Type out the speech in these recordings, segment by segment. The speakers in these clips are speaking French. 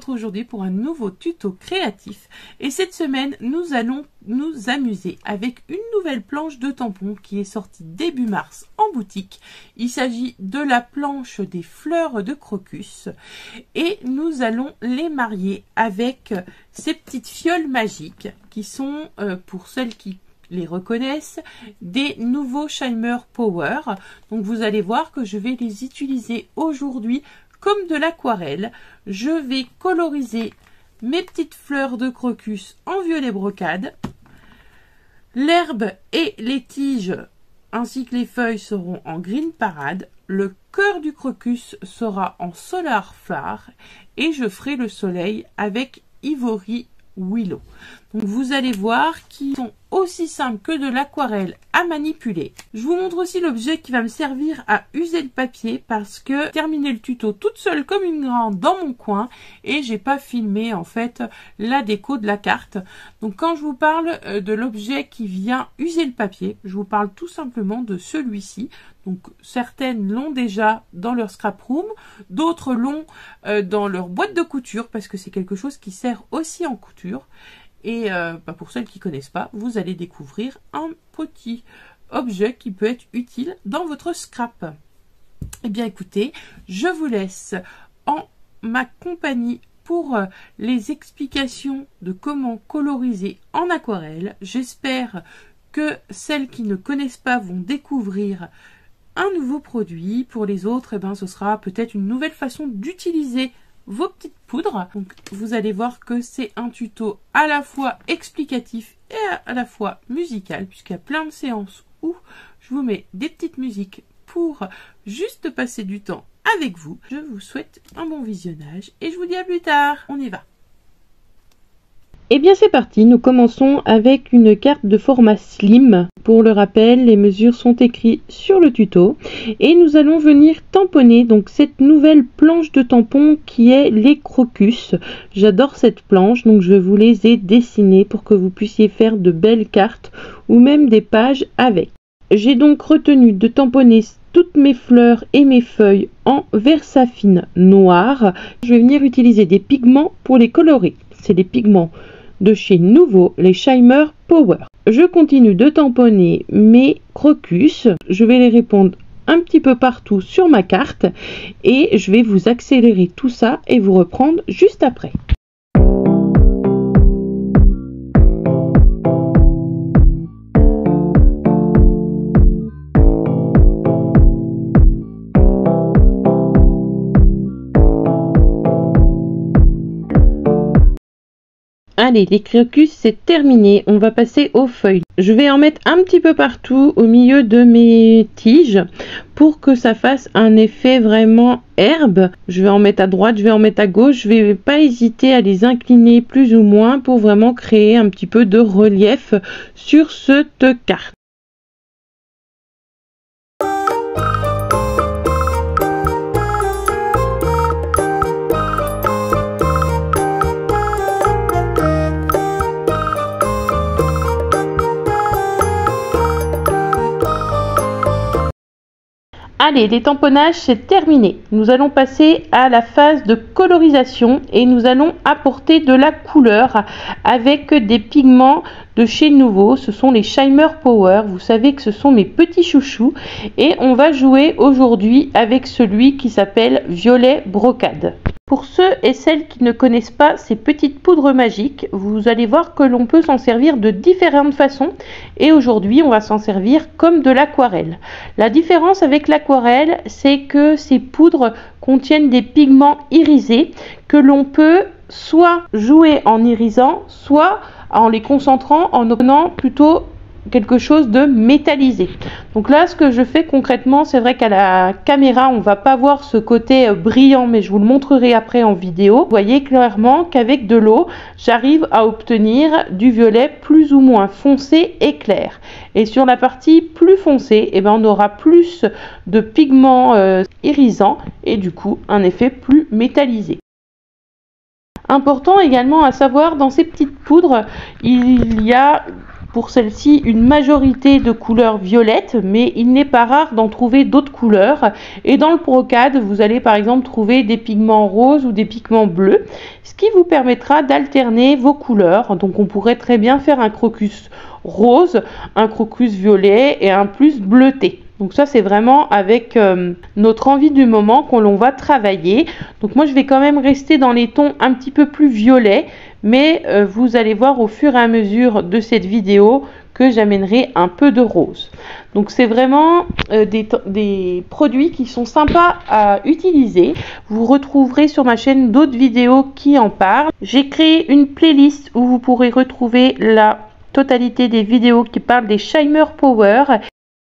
retrouve aujourd'hui pour un nouveau tuto créatif et cette semaine nous allons nous amuser avec une nouvelle planche de tampons qui est sortie début mars en boutique. Il s'agit de la planche des fleurs de crocus et nous allons les marier avec ces petites fioles magiques qui sont, pour celles qui les reconnaissent, des nouveaux Shimer Power. Donc vous allez voir que je vais les utiliser aujourd'hui comme de l'aquarelle. Je vais coloriser mes petites fleurs de crocus en violet brocade. L'herbe et les tiges ainsi que les feuilles seront en green parade. Le cœur du crocus sera en solar flower et je ferai le soleil avec ivory willow. Donc vous allez voir qu'ils sont aussi simples que de l'aquarelle à manipuler. Je vous montre aussi l'objet qui va me servir à user le papier parce que j'ai terminé le tuto toute seule comme une grande dans mon coin et j'ai pas filmé en fait la déco de la carte. Donc quand je vous parle de l'objet qui vient user le papier, je vous parle tout simplement de celui-ci. Donc certaines l'ont déjà dans leur scrap room, d'autres l'ont dans leur boîte de couture parce que c'est quelque chose qui sert aussi en couture. Et pour celles qui ne connaissent pas, vous allez découvrir un petit objet qui peut être utile dans votre scrap. Eh bien écoutez, je vous laisse en ma compagnie pour les explications de comment coloriser en aquarelle. J'espère que celles qui ne connaissent pas vont découvrir un nouveau produit. Pour les autres, eh ben, ce sera peut-être une nouvelle façon d'utiliser vos petites poudres. Donc vous allez voir que c'est un tuto à la fois explicatif et à la fois musical, puisqu'il y a plein de séances où je vous mets des petites musiques pour juste passer du temps avec vous. Je vous souhaite un bon visionnage et je vous dis à plus tard. On y va. Et bien c'est parti, nous commençons avec une carte de format slim. Pour le rappel, les mesures sont écrites sur le tuto. Et nous allons venir tamponner donc cette nouvelle planche de tampons qui est les crocus. J'adore cette planche, donc je vous les ai dessinées pour que vous puissiez faire de belles cartes ou même des pages avec. J'ai donc retenu de tamponner toutes mes fleurs et mes feuilles en Versafine noir. Je vais venir utiliser des pigments pour les colorer. C'est des pigments de chez Nouveau, les Shimer Power. Je continue de tamponner mes crocus. Je vais les répandre un petit peu partout sur ma carte et je vais vous accélérer tout ça et vous reprendre juste après. Allez, les crocus c'est terminé, on va passer aux feuilles. Je vais en mettre un petit peu partout au milieu de mes tiges pour que ça fasse un effet vraiment herbe. Je vais en mettre à droite, je vais en mettre à gauche, je vais pas hésiter à les incliner plus ou moins pour vraiment créer un petit peu de relief sur cette carte. Allez, les tamponnages c'est terminé. Nous allons passer à la phase de colorisation et nous allons apporter de la couleur avec des pigments de chez Nouveau. Ce sont les Shimer Power. Vous savez que ce sont mes petits chouchous et on va jouer aujourd'hui avec celui qui s'appelle Violet Brocade. Pour ceux et celles qui ne connaissent pas ces petites poudres magiques, vous allez voir que l'on peut s'en servir de différentes façons et aujourd'hui on va s'en servir comme de l'aquarelle. La différence avec l'aquarelle, c'est que ces poudres contiennent des pigments irisés que l'on peut soit jouer en irisant, soit en les concentrant en obtenant plutôt quelque chose de métallisé. Donc là ce que je fais concrètement, c'est vrai qu'à la caméra on va pas voir ce côté brillant, mais je vous le montrerai après en vidéo. Vous voyez clairement qu'avec de l'eau j'arrive à obtenir du violet plus ou moins foncé et clair, et sur la partie plus foncée on aura plus de pigments irisants et du coup un effet plus métallisé. Important également à savoir, dans ces petites poudres il y a pour celle-ci une majorité de couleurs violettes, mais il n'est pas rare d'en trouver d'autres couleurs. Et dans le brocade, vous allez par exemple trouver des pigments roses ou des pigments bleus, ce qui vous permettra d'alterner vos couleurs. Donc on pourrait très bien faire un crocus rose, un crocus violet et un plus bleuté. Donc ça c'est vraiment avec notre envie du moment qu'on l'on va travailler. Donc moi je vais quand même rester dans les tons un petit peu plus violets, mais vous allez voir au fur et à mesure de cette vidéo que j'amènerai un peu de rose. Donc c'est vraiment des produits qui sont sympas à utiliser. Vous retrouverez sur ma chaîne d'autres vidéos qui en parlent. J'ai créé une playlist où vous pourrez retrouver la totalité des vidéos qui parlent des Shimmer Power.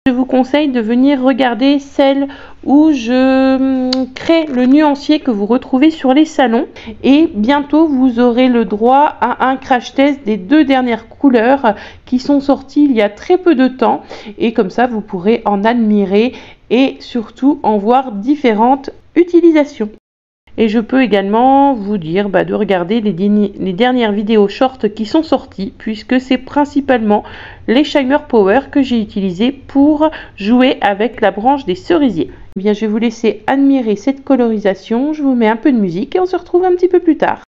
Je vous conseille de venir regarder celle où je crée le nuancier que vous retrouvez sur les salons, et bientôt vous aurez le droit à un crash test des 2 dernières couleurs qui sont sorties il y a très peu de temps, et comme ça vous pourrez en admirer et surtout en voir différentes utilisations. Et je peux également vous dire de regarder les dernières vidéos short qui sont sorties, puisque c'est principalement les Shimmer Power que j'ai utilisé pour jouer avec la branche des cerisiers. Eh bien, je vais vous laisser admirer cette colorisation, je vous mets un peu de musique et on se retrouve un petit peu plus tard.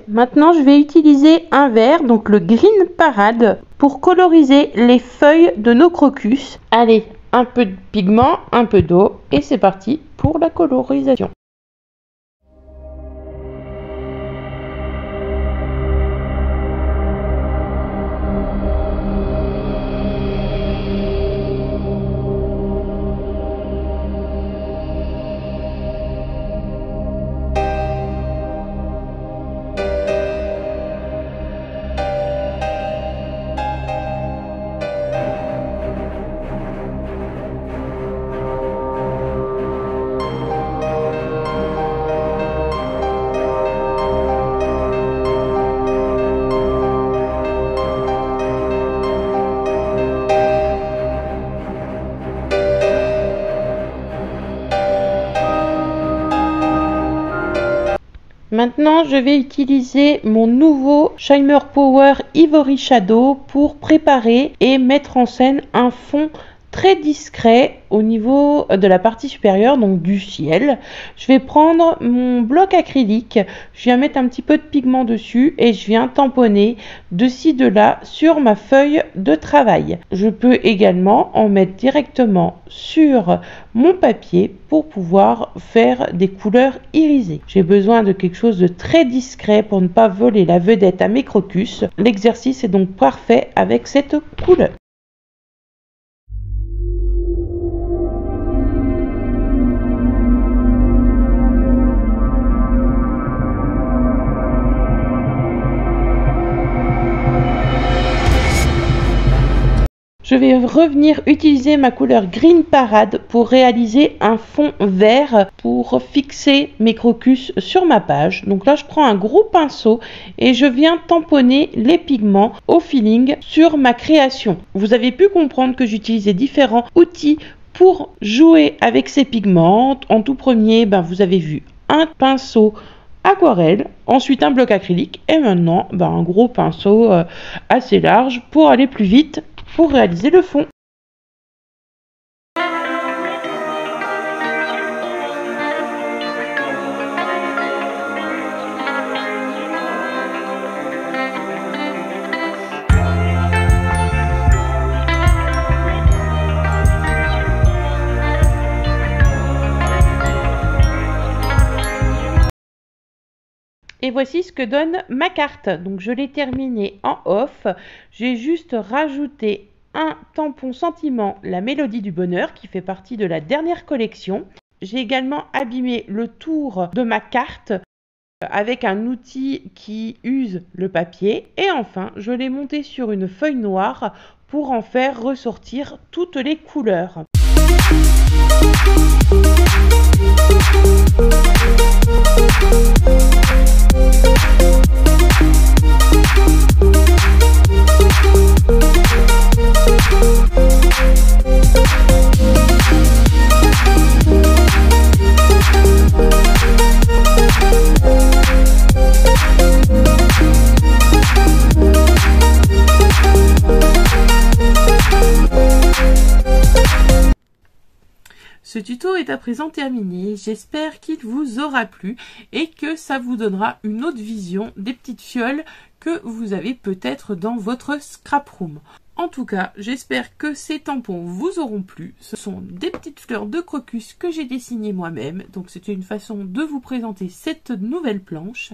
Maintenant, je vais utiliser un vert, donc le Green Parade, pour coloriser les feuilles de nos crocus. Allez, un peu de pigment, un peu d'eau, et c'est parti pour la colorisation. Maintenant, je vais utiliser mon nouveau Shimmer Power Ivory Shadow pour préparer et mettre en scène un fond très discret au niveau de la partie supérieure, donc du ciel. Je vais prendre mon bloc acrylique, je viens mettre un petit peu de pigment dessus et je viens tamponner de ci de là sur ma feuille de travail. Je peux également en mettre directement sur mon papier pour pouvoir faire des couleurs irisées. J'ai besoin de quelque chose de très discret pour ne pas voler la vedette à mes crocus. L'exercice est donc parfait avec cette couleur. Je vais revenir utiliser ma couleur Green Parade pour réaliser un fond vert pour fixer mes crocus sur ma page. Donc là, je prends un gros pinceau et je viens tamponner les pigments au feeling sur ma création. Vous avez pu comprendre que j'utilisais différents outils pour jouer avec ces pigments. En tout premier, vous avez vu un pinceau aquarelle, ensuite un bloc acrylique et maintenant un gros pinceau assez large pour aller plus vite pour réaliser le fond. Et voici ce que donne ma carte. Donc je l'ai terminée en off. J'ai juste rajouté un tampon sentiment La Mélodie du Bonheur qui fait partie de la dernière collection. J'ai également abîmé le tour de ma carte avec un outil qui use le papier. Et enfin, je l'ai monté sur une feuille noire pour en faire ressortir toutes les couleurs. Ce tuto est à présent terminé, j'espère qu'il vous aura plu et que ça vous donnera une autre vision des petites fioles que vous avez peut-être dans votre scrap room. En tout cas, j'espère que ces tampons vous auront plu. Ce sont des petites fleurs de crocus que j'ai dessinées moi-même, donc c'était une façon de vous présenter cette nouvelle planche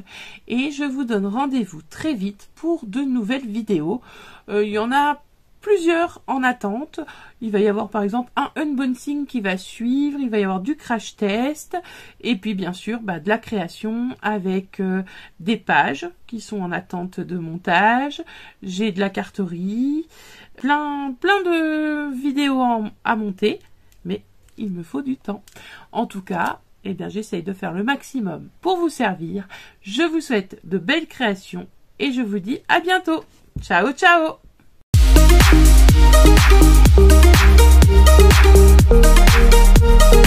et je vous donne rendez-vous très vite pour de nouvelles vidéos. Il y en a plusieurs en attente. Il va y avoir par exemple un unboxing qui va suivre, il va y avoir du crash test et puis bien sûr de la création avec des pages qui sont en attente de montage. J'ai de la carterie, plein de vidéos à monter, mais il me faut du temps. En tout cas, j'essaye de faire le maximum pour vous servir. Je vous souhaite de belles créations et je vous dis à bientôt. Ciao, ciao! Thank you.